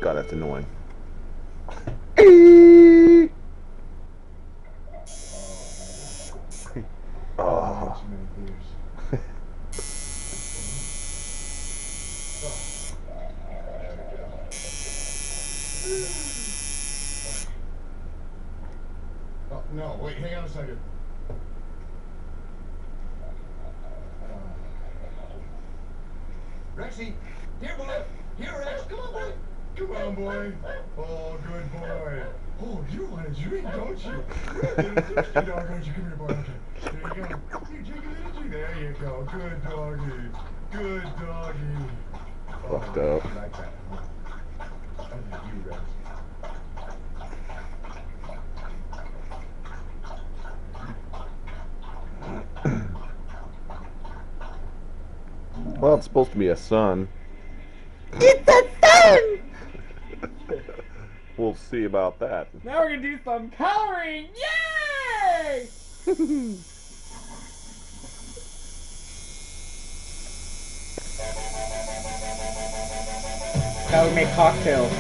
God, that's annoying. Oh. Oh, no, wait, hang on a second. Rexy, here, boy. Here, Rex. Come on, boy. Come on, boy. Oh, good boy. Oh, you want a drink, don't you? You're a little thirsty dog, aren't you? Come here, boy. Okay. There you go. You drink a little drink. There you go. Good doggy. Good doggy. Fucked Oh, up. I like that. I like you, Rex. Well, it's supposed to be a son. It's a son! We'll see about that. Now we're gonna do some coloring! Yay! Now we make cocktails.